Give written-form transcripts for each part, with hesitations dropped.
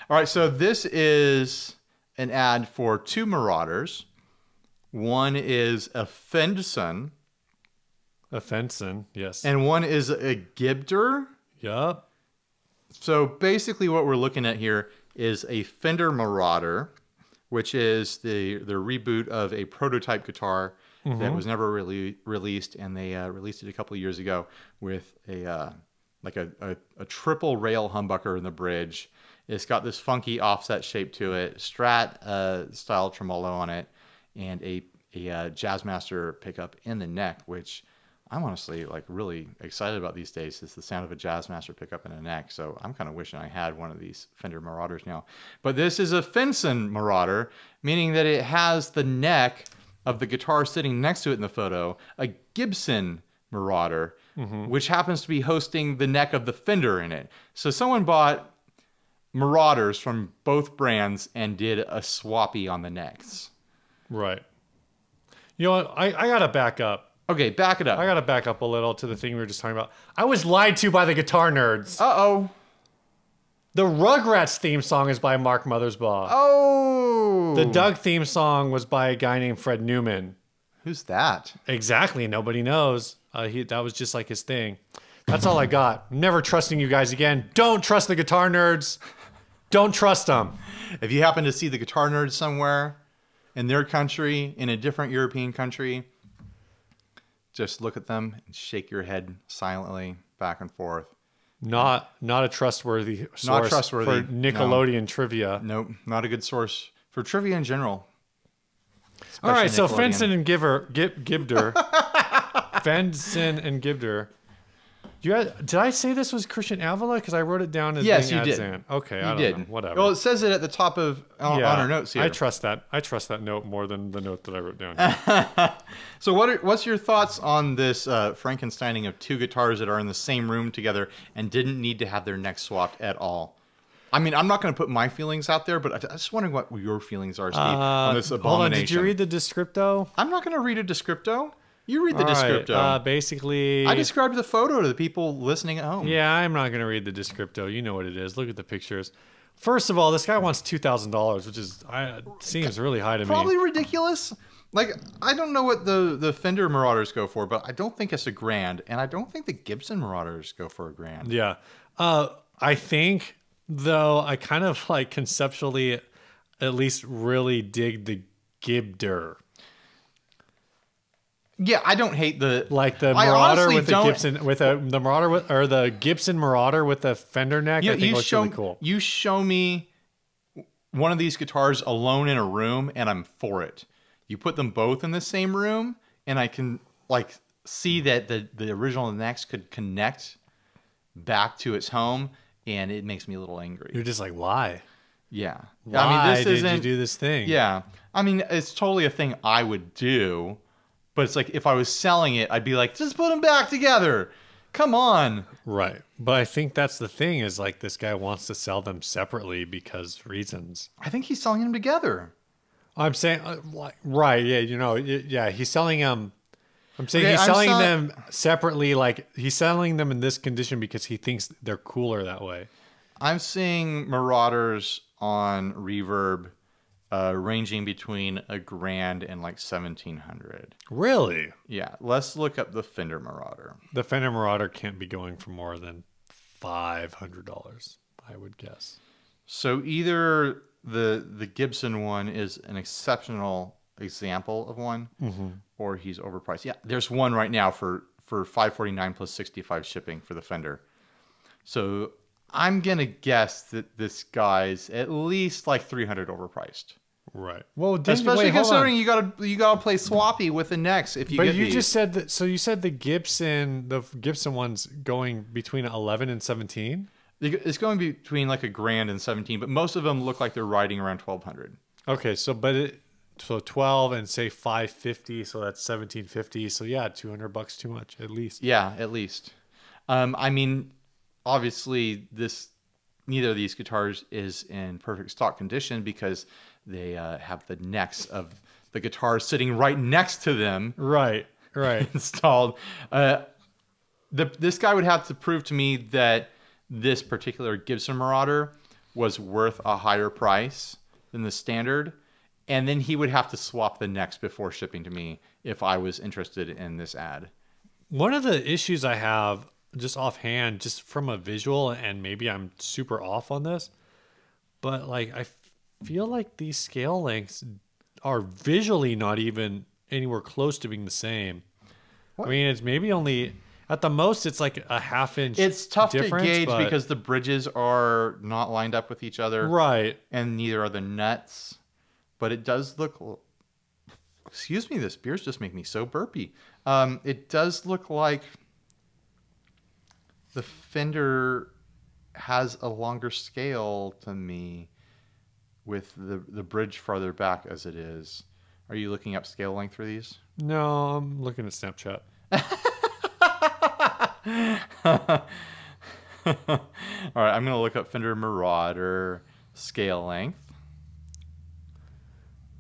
All right, so this is an ad for two Marauders. One is a Fendson. A Fenson, yes. And one is a Gibder. Yup. So basically what we're looking at here is a Fender Marauder, which is the reboot of a prototype guitar that was never really released, and they released it a couple of years ago with a triple rail humbucker in the bridge. It's got this funky offset shape to it, Strat style tremolo on it, and a Jazzmaster pickup in the neck, which I'm honestly like really excited about these days. It's the sound of a Jazzmaster pickup in a neck. So I'm kind of wishing I had one of these Fender Marauders now. But this is a Fenson Marauder, meaning that it has the neck of the guitar sitting next to it in the photo, a Gibson Marauder, which happens to be hosting the neck of the Fender in it. So someone bought Marauders from both brands and did a swappy on the necks. Right. You know what? I got to back up. Okay, back it up. I got to back up a little to the thing we were just talking about. I was lied to by the guitar nerds. Uh-oh. The Rugrats theme song is by Mark Mothersbaugh. Oh. The Doug theme song was by a guy named Fred Newman. Who's that? Exactly. Nobody knows. That was just like his thing. That's all I got. I'm never trusting you guys again. Don't trust the guitar nerds. Don't trust them. If you happen to see the guitar nerds somewhere in their country, in a different European country, just look at them and shake your head silently back and forth. Not a trustworthy source Not trustworthy. for Nickelodeon trivia. Nope, not a good source for trivia in general. All right, so Fenson and Gibder. Fenson and Gibder. Did I say this was Christian Avila? Because I wrote it down as yes, being you did. Adzan. Okay, you I don't did. know. Whatever. Well, it says it at the top of on our notes here. I trust that. I trust that note more than the note that I wrote down here. So what's your thoughts on this Frankensteining of two guitars that are in the same room together and didn't need to have their necks swapped at all? I mean, I'm not going to put my feelings out there, but I'm just wondering what your feelings are, Steve, on this abomination. Hold on, did you read the descripto? I'm not going to read a descripto. You read the descripto. Basically, I described the photo to the people listening at home. Yeah, I'm not going to read the descripto. You know what it is. Look at the pictures. First of all, this guy wants $2,000, which is seems really high to me. Probably ridiculous. Like, I don't know what the Fender Marauders go for, but I don't think it's $1,000, and I don't think the Gibson Marauders go for $1,000. Yeah. I think, though, I kind of like conceptually at least really dig the Gibder. Yeah, I don't hate the Marauder with the Gibson the Marauder with, or the Gibson Marauder with the Fender neck. I think looks really cool. You show me one of these guitars alone in a room, and I'm for it. You put them both in the same room, and I can like see that the original necks could connect back to its home, and it makes me a little angry. You're just like, why? Yeah. Why I mean, did you do this thing? Yeah. I mean, it's totally a thing I would do. But it's like, if I was selling it, I'd be like, just put them back together. Come on. Right. But I think that's the thing is like this guy wants to sell them separately because reasons. I think he's selling them together. I'm saying, right. Yeah. You know, yeah. He's selling them. I'm saying he's selling them separately. Like he's selling them in this condition because he thinks they're cooler that way. I'm seeing Marauders on Reverb ranging between $1,000 and like $1,700. Really? Yeah. Let's look up the Fender Marauder. The Fender Marauder can't be going for more than $500, I would guess. So either the Gibson one is an exceptional example of one, or he's overpriced. Yeah, there's one right now for $549 plus $65 shipping for the Fender. So I'm gonna guess that this guy's at least like $300 overpriced. Right. Well, especially considering you gotta play swappy with the necks if you. But you just said that. So you said the Gibson one's going between 11 and 17. It's going between like $1,000 and 17, but most of them look like they're riding around 1,200. Okay, so 12 and say 550, so that's 1,750. So yeah, $200 too much at least. Yeah, at least. I mean, obviously neither of these guitars is in perfect stock condition because they have the necks of the guitars sitting right next to them. Right. Installed. This guy would have to prove to me that this particular Gibson Marauder was worth a higher price than the standard, and then he would have to swap the necks before shipping to me if I was interested in this ad. One of the issues I have, just offhand, just from a visual, and maybe I'm super off on this, but like I feel like these scale lengths are visually not even anywhere close to being the same. What? I mean, it's maybe only at the most it's like a half-inch. It's tough to gauge because the bridges are not lined up with each other, right? And neither are the nuts. But it does look. Excuse me, this beer's just making me so burpy. It does look like the fender has a longer scale to me with the bridge farther back as it is. Are you looking up scale length for these? No, I'm looking at Snapchat. All right, I'm going to look up Fender Marauder scale length.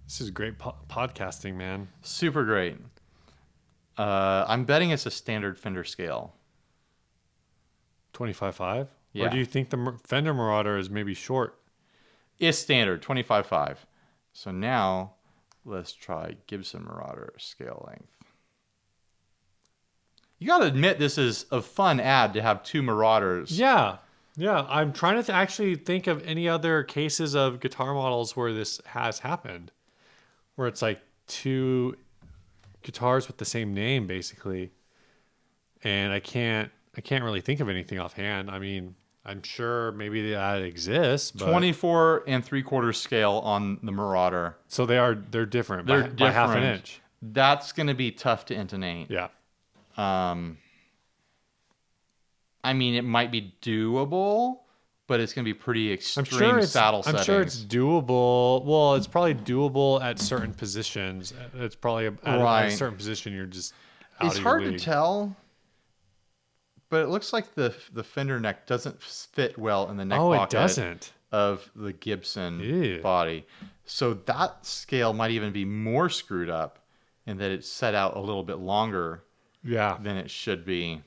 This is great podcasting, man. Super great. I'm betting it's a standard Fender scale. 25.5? Yeah. Or do you think the Fender Marauder is maybe short? It's standard, 25.5. So now let's try Gibson Marauder scale length. You got to admit this is a fun ad to have two Marauders. Yeah. Yeah. I'm trying to actually think of any other cases of guitar models where this has happened. Where it's like two guitars with the same name, basically. And I can't really think of anything offhand. I mean, I'm sure maybe that exists. But 24 3/4 scale on the Marauder. So they're different. They're different by half an inch. That's going to be tough to intonate. Yeah. I mean, it might be doable, but it's going to be pretty extreme saddle settings. I'm sure it's doable. Well, it's probably doable at certain positions. It's probably at a certain position you're just out It's of hard your to league. tell, but it looks like the fender neck doesn't fit well in the neck pocket of the Gibson body. So that scale might even be more screwed up in that it's set out a little bit longer than it should be.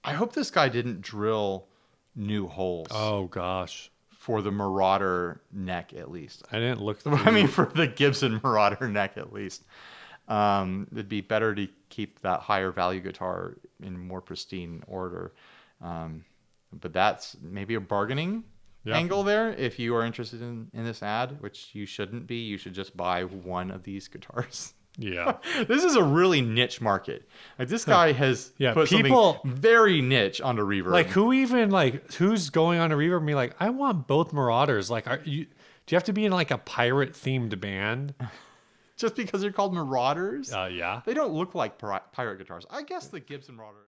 I hope this guy didn't drill new holes. Oh gosh. For the Marauder neck, at least. I didn't look through. I mean, for the Gibson Marauder neck, at least. It'd be better to keep that higher value guitar in more pristine order. But that's maybe a bargaining angle there. If you are interested in this ad, which you shouldn't be, you should just buy one of these guitars. Yeah. This is a really niche market. Like this guy has put something very niche onto reverb. Like who's going on a reverb and be like, I want both Marauders. Like, do you have to be in like a pirate themed band? Just because they're called Marauders? Yeah. They don't look like pirate guitars. I guess the Gibson Marauder.